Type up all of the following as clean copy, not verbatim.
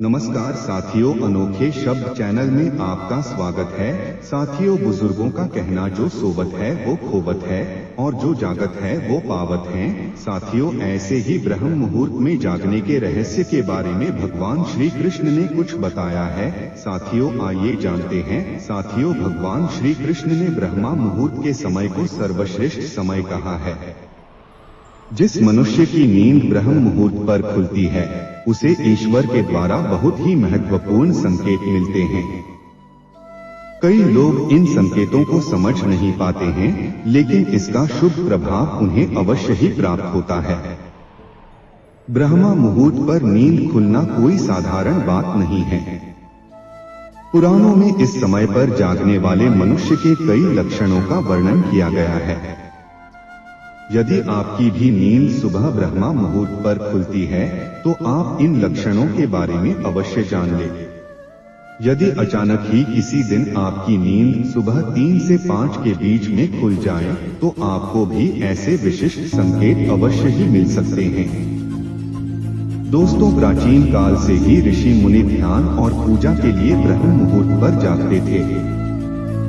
नमस्कार साथियों, अनोखे शब्द चैनल में आपका स्वागत है। साथियों, बुजुर्गों का कहना जो सोवत है वो खोवत है और जो जागत है वो पावत है। साथियों, ऐसे ही ब्रह्म मुहूर्त में जागने के रहस्य के बारे में भगवान श्री कृष्ण ने कुछ बताया है। साथियों, आइए जानते हैं। साथियों, भगवान श्री कृष्ण ने ब्रह्मा मुहूर्त के समय को सर्वश्रेष्ठ समय कहा है। जिस मनुष्य की नींद ब्रह्म मुहूर्त पर खुलती है उसे ईश्वर के द्वारा बहुत ही महत्वपूर्ण संकेत मिलते हैं। कई लोग इन संकेतों को समझ नहीं पाते हैं, लेकिन इसका शुभ प्रभाव उन्हें अवश्य ही प्राप्त होता है। ब्रह्मा मुहूर्त पर नींद खुलना कोई साधारण बात नहीं है। पुराणों में इस समय पर जागने वाले मनुष्य के कई लक्षणों का वर्णन किया गया है। यदि आपकी भी नींद सुबह ब्रह्मा मुहूर्त पर खुलती है तो आप इन लक्षणों के बारे में अवश्य जान लें। यदि अचानक ही किसी दिन आपकी नींद सुबह 3 से 5 के बीच में खुल जाए तो आपको भी ऐसे विशिष्ट संकेत अवश्य ही मिल सकते हैं। दोस्तों, प्राचीन काल से ही ऋषि मुनि ध्यान और पूजा के लिए ब्रह्म मुहूर्त पर जागते थे।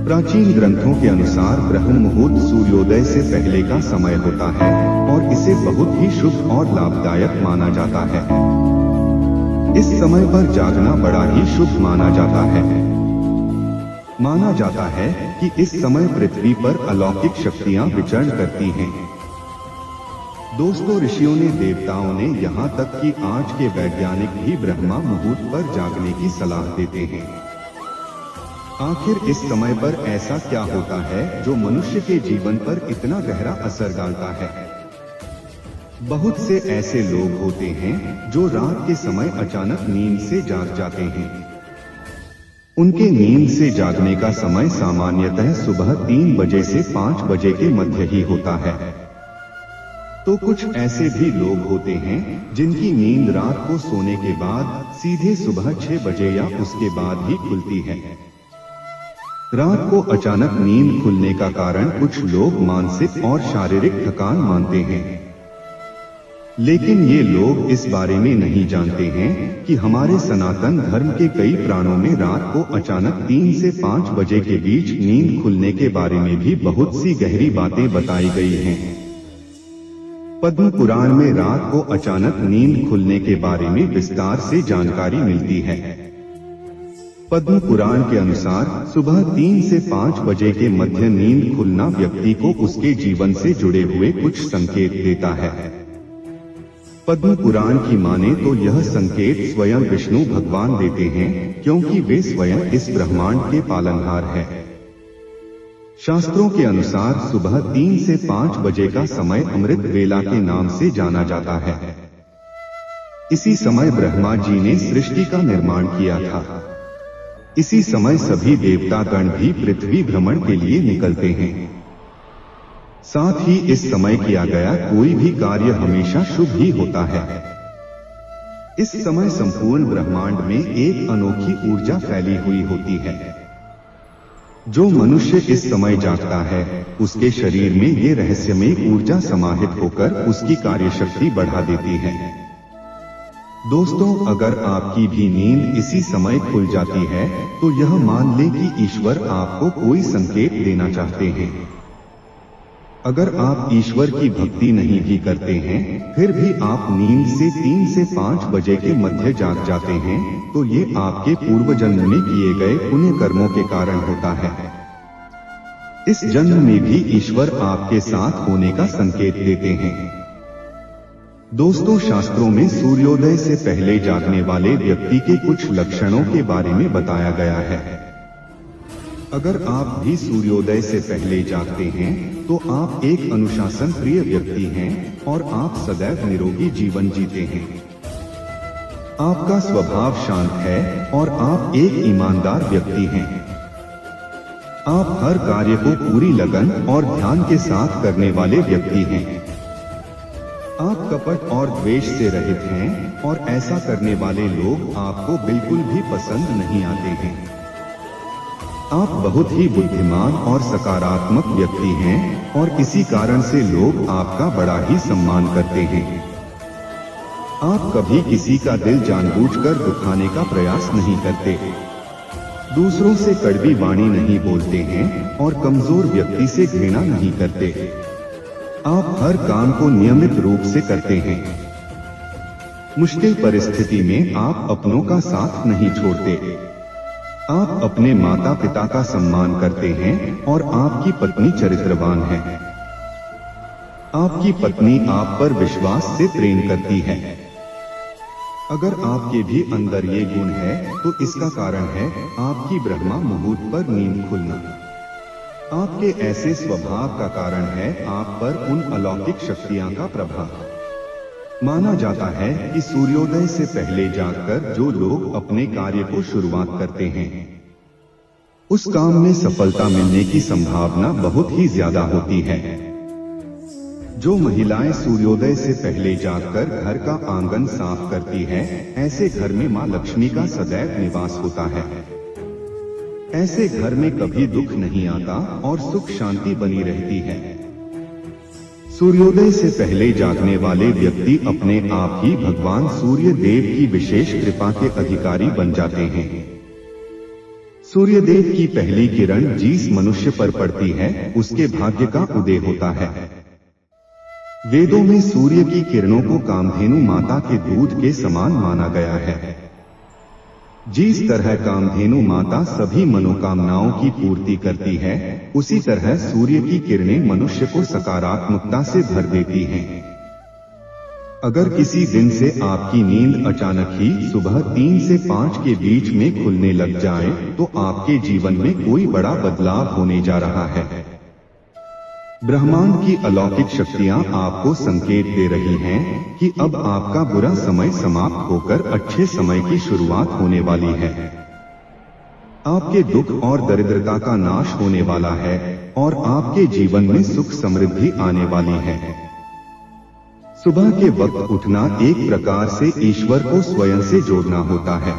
प्राचीन ग्रंथों के अनुसार ब्रह्म मुहूर्त सूर्योदय से पहले का समय होता है और इसे बहुत ही शुभ और लाभदायक माना जाता है। इस समय पर जागना बड़ा ही शुभ माना जाता है। माना जाता है कि इस समय पृथ्वी पर अलौकिक शक्तियां विचरण करती हैं। दोस्तों, ऋषियों ने, देवताओं ने, यहाँ तक कि आज के वैज्ञानिक भी ब्रह्मा मुहूर्त पर जागने की सलाह देते हैं। आखिर इस समय पर ऐसा क्या होता है जो मनुष्य के जीवन पर इतना गहरा असर डालता है? बहुत से ऐसे लोग होते हैं जो रात के समय अचानक नींद से जाग जाते हैं। उनके नींद से जागने का समय सामान्यतः सुबह 3 बजे से 5 बजे के मध्य ही होता है। तो कुछ ऐसे भी लोग होते हैं जिनकी नींद रात को सोने के बाद सीधे सुबह 6 बजे या उसके बाद ही खुलती है। रात को अचानक नींद खुलने का कारण कुछ लोग मानसिक और शारीरिक थकान मानते हैं, लेकिन ये लोग इस बारे में नहीं जानते हैं कि हमारे सनातन धर्म के कई पुराणों में रात को अचानक 3 से 5 बजे के बीच नींद खुलने के बारे में भी बहुत सी गहरी बातें बताई गई हैं। पद्म पुराण में रात को अचानक नींद खुलने के बारे में विस्तार से जानकारी मिलती है। पद्म पुराण के अनुसार सुबह 3 से 5 बजे के मध्य नींद खुलना व्यक्ति को उसके जीवन से जुड़े हुए कुछ संकेत देता है। पद्म पुराण की माने तो यह संकेत स्वयं विष्णु भगवान देते हैं, क्योंकि वे स्वयं इस ब्रह्मांड के पालनहार हैं। शास्त्रों के अनुसार सुबह 3 से 5 बजे का समय अमृत वेला के नाम से जाना जाता है। इसी समय ब्रह्मा जी ने सृष्टि का निर्माण किया था। इसी समय सभी देवता गण भी पृथ्वी भ्रमण के लिए निकलते हैं। साथ ही इस समय किया गया कोई भी कार्य हमेशा शुभ ही होता है। इस समय संपूर्ण ब्रह्मांड में एक अनोखी ऊर्जा फैली हुई होती है। जो मनुष्य इस समय जागता है उसके शरीर में ये रहस्यमय ऊर्जा समाहित होकर उसकी कार्यशक्ति बढ़ा देती है। दोस्तों, अगर आपकी भी नींद इसी समय खुल जाती है तो यह मान लें कि ईश्वर आपको कोई संकेत देना चाहते हैं। अगर आप ईश्वर की भक्ति नहीं भी करते हैं फिर भी आप नींद से 3 से 5 बजे के मध्य जाग जाते हैं तो ये आपके पूर्व जन्म में किए गए पुण्य कर्मों के कारण होता है। इस जन्म में भी ईश्वर आपके साथ होने का संकेत देते हैं। दोस्तों, शास्त्रों में सूर्योदय से पहले जागने वाले व्यक्ति के कुछ लक्षणों के बारे में बताया गया है। अगर आप भी सूर्योदय से पहले जागते हैं तो आप एक अनुशासन प्रिय व्यक्ति हैं और आप सदैव निरोगी जीवन जीते हैं। आपका स्वभाव शांत है और आप एक ईमानदार व्यक्ति हैं। आप हर कार्य को पूरी लगन और ध्यान के साथ करने वाले व्यक्ति हैं। आप कपट और द्वेष से रहित हैं और ऐसा करने वाले लोग आपको बिल्कुल भी पसंद नहीं आते हैं। आप बहुत ही बुद्धिमान और सकारात्मक व्यक्ति हैं और इसी कारण से लोग आपका बड़ा ही सम्मान करते हैं। आप कभी किसी का दिल जानबूझकर दुखाने का प्रयास नहीं करते, दूसरों से कड़वी वाणी नहीं बोलते हैं और कमजोर व्यक्ति से घृणा नहीं करते। आप हर काम को नियमित रूप से करते हैं। मुश्किल परिस्थिति में आप अपनों का साथ नहीं छोड़ते। आप अपने माता पिता का सम्मान करते हैं और आपकी पत्नी चरित्रवान है। आपकी पत्नी आप पर विश्वास से प्रेम करती है। अगर आपके भी अंदर ये गुण है तो इसका कारण है आपकी ब्रह्मा मुहूर्त पर नींद खुलना। आपके ऐसे स्वभाव का कारण है आप पर उन अलौकिक शक्तियां का प्रभाव। माना जाता है कि सूर्योदय से पहले जागकर जो लोग अपने कार्य को शुरुआत करते हैं, उस काम में सफलता मिलने की संभावना बहुत ही ज्यादा होती है। जो महिलाएं सूर्योदय से पहले जागकर घर का आंगन साफ करती हैं, ऐसे घर में मां लक्ष्मी का सदैव निवास होता है। ऐसे घर में कभी दुख नहीं आता और सुख शांति बनी रहती है। सूर्योदय से पहले जागने वाले व्यक्ति अपने आप ही भगवान सूर्य देव की विशेष कृपा के अधिकारी बन जाते हैं। सूर्य देव की पहली किरण जिस मनुष्य पर पड़ती है, उसके भाग्य का उदय होता है। वेदों में सूर्य की किरणों को कामधेनु माता के दूध के समान माना गया है। जिस तरह कामधेनु माता सभी मनोकामनाओं की पूर्ति करती है, उसी तरह सूर्य की किरणें मनुष्य को सकारात्मकता से भर देती हैं। अगर किसी दिन से आपकी नींद अचानक ही सुबह 3 से 5 के बीच में खुलने लग जाए, तो आपके जीवन में कोई बड़ा बदलाव होने जा रहा है। ब्रह्मांड की अलौकिक शक्तियां आपको संकेत दे रही हैं कि अब आपका बुरा समय समाप्त होकर अच्छे समय की शुरुआत होने वाली है। आपके दुख और दरिद्रता का नाश होने वाला है और आपके जीवन में सुख समृद्धि आने वाली है। सुबह के वक्त उठना एक प्रकार से ईश्वर को स्वयं से जोड़ना होता है।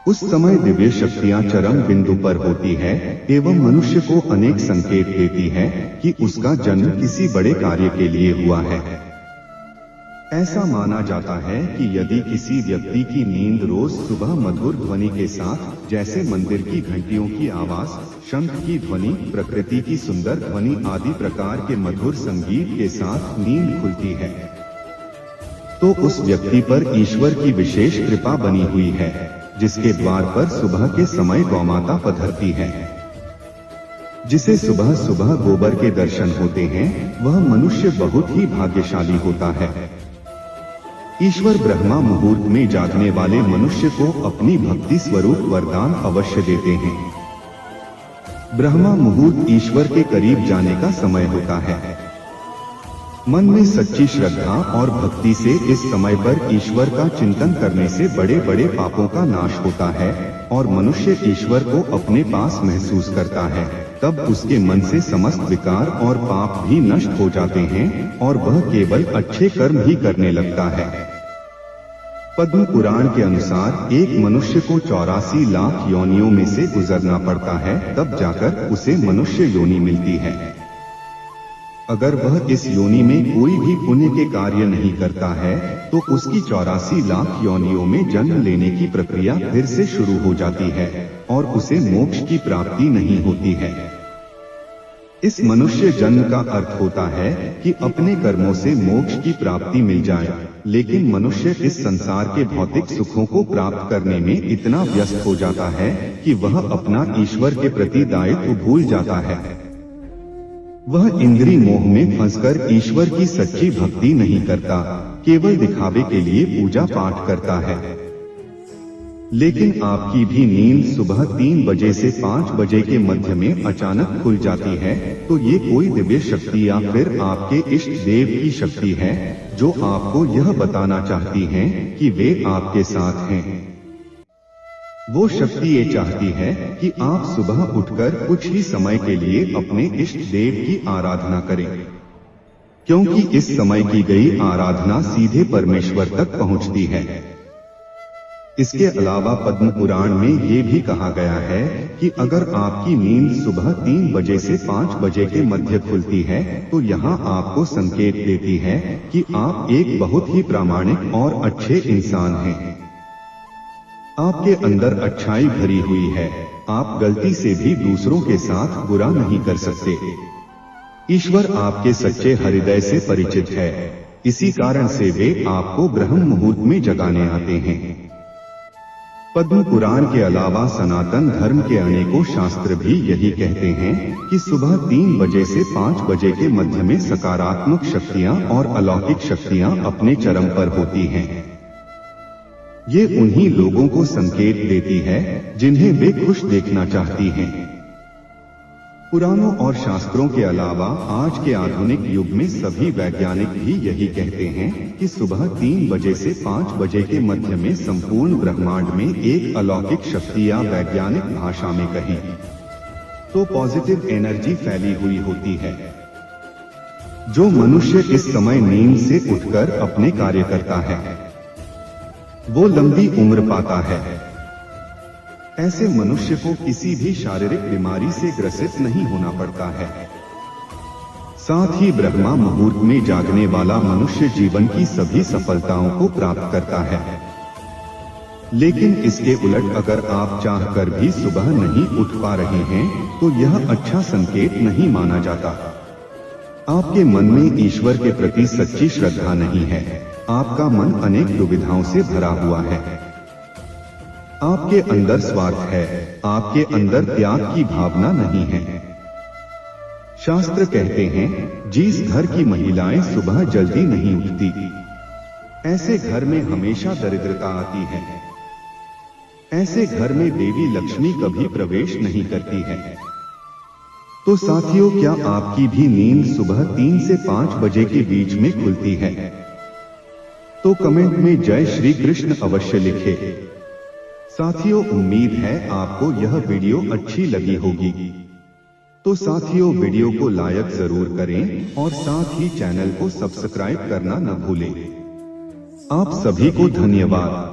उस समय दिव्य शक्तियां चरम बिंदु पर होती है एवं मनुष्य को अनेक संकेत देती है कि उसका जन्म किसी बड़े कार्य के लिए हुआ है। ऐसा माना जाता है कि यदि किसी व्यक्ति की नींद रोज सुबह मधुर ध्वनि के साथ, जैसे मंदिर की घंटियों की आवाज, शंख की ध्वनि, प्रकृति की सुंदर ध्वनि आदि प्रकार के मधुर संगीत के साथ नींद खुलती है, तो उस व्यक्ति पर ईश्वर की विशेष कृपा बनी हुई है, जिसके द्वार पर सुबह के समय गौमाता पधरती है। जिसे सुबह सुबह गोबर के दर्शन होते हैं, वह मनुष्य बहुत ही भाग्यशाली होता है। ईश्वर ब्रह्मा मुहूर्त में जागने वाले मनुष्य को अपनी भक्ति स्वरूप वरदान अवश्य देते हैं। ब्रह्मा मुहूर्त ईश्वर के करीब जाने का समय होता है। मन में सच्ची श्रद्धा और भक्ति से इस समय पर ईश्वर का चिंतन करने से बड़े बड़े पापों का नाश होता है और मनुष्य ईश्वर को अपने पास महसूस करता है। तब उसके मन से समस्त विकार और पाप भी नष्ट हो जाते हैं और वह केवल अच्छे कर्म ही करने लगता है। पद्म पुराण के अनुसार एक मनुष्य को 84 लाख योनियों में से गुजरना पड़ता है, तब जाकर उसे मनुष्य योनि मिलती है। अगर वह इस योनि में कोई भी पुण्य के कार्य नहीं करता है, तो उसकी 84 लाख योनियों में जन्म लेने की प्रक्रिया फिर से शुरू हो जाती है और उसे मोक्ष की प्राप्ति नहीं होती है। इस मनुष्य जन्म का अर्थ होता है कि अपने कर्मों से मोक्ष की प्राप्ति मिल जाए, लेकिन मनुष्य इस संसार के भौतिक सुखों को प्राप्त करने में इतना व्यस्त हो जाता है कि वह अपना ईश्वर के प्रति दायित्व भूल जाता है। वह इंद्रिय मोह में फंसकर ईश्वर की सच्ची भक्ति नहीं करता, केवल दिखावे के लिए पूजा पाठ करता है। लेकिन आपकी भी नींद सुबह 3 बजे से 5 बजे के मध्य में अचानक खुल जाती है, तो ये कोई दिव्य शक्ति या फिर आपके इष्ट देव की शक्ति है, जो आपको यह बताना चाहती हैं कि वे आपके साथ हैं। वो शक्ति ये चाहती है कि आप सुबह उठकर कुछ ही समय के लिए अपने इष्ट देव की आराधना करें, क्योंकि इस समय की गई आराधना सीधे परमेश्वर तक पहुंचती है। इसके अलावा पद्म पुराण में ये भी कहा गया है कि अगर आपकी नींद सुबह 3 बजे से 5 बजे के मध्य खुलती है तो यहाँ आपको संकेत देती है कि आप एक बहुत ही प्रामाणिक और अच्छे इंसान हैं। आपके अंदर अच्छाई भरी हुई है, आप गलती से भी दूसरों के साथ बुरा नहीं कर सकते। ईश्वर आपके सच्चे हृदय से परिचित है, इसी कारण से वे आपको ब्रह्म मुहूर्त में जगाने आते हैं। पद्म पुराण के अलावा सनातन धर्म के अनेकों शास्त्र भी यही कहते हैं कि सुबह 3 बजे से 5 बजे के मध्य में सकारात्मक शक्तियां और अलौकिक शक्तियां अपने चरम पर होती हैं। ये उन्हीं लोगों को संकेत देती है जिन्हें वे खुश देखना चाहती हैं। पुराणों और शास्त्रों के अलावा आज के आधुनिक युग में सभी वैज्ञानिक भी यही कहते हैं कि सुबह 3 बजे से 5 बजे के मध्य में संपूर्ण ब्रह्मांड में एक अलौकिक शक्ति या वैज्ञानिक भाषा में कही तो पॉजिटिव एनर्जी फैली हुई होती है। जो मनुष्य इस समय नींद से उठकर अपने कार्य करता है वो लंबी उम्र पाता है। ऐसे मनुष्य को किसी भी शारीरिक बीमारी से ग्रसित नहीं होना पड़ता है। साथ ही ब्रह्मा मुहूर्त में जागने वाला मनुष्य जीवन की सभी सफलताओं को प्राप्त करता है। लेकिन इसके उलट अगर आप चाहकर भी सुबह नहीं उठ पा रहे हैं तो यह अच्छा संकेत नहीं माना जाता। आपके मन में ईश्वर के प्रति सच्ची श्रद्धा नहीं है, आपका मन अनेक दुविधाओं से भरा हुआ है। आपके अंदर स्वार्थ है, आपके अंदर त्याग की भावना नहीं है। शास्त्र कहते हैं जिस घर की महिलाएं सुबह जल्दी नहीं उठती ऐसे घर में हमेशा दरिद्रता आती है। ऐसे घर में देवी लक्ष्मी कभी प्रवेश नहीं करती है। तो साथियों, क्या आपकी भी नींद सुबह 3 से 5 बजे के बीच में खुलती है? तो कमेंट में जय श्री कृष्ण अवश्य लिखें। साथियों, उम्मीद है आपको यह वीडियो अच्छी लगी होगी। तो साथियों, वीडियो को लाइक जरूर करें और साथ ही चैनल को सब्सक्राइब करना न भूलें। आप सभी को धन्यवाद।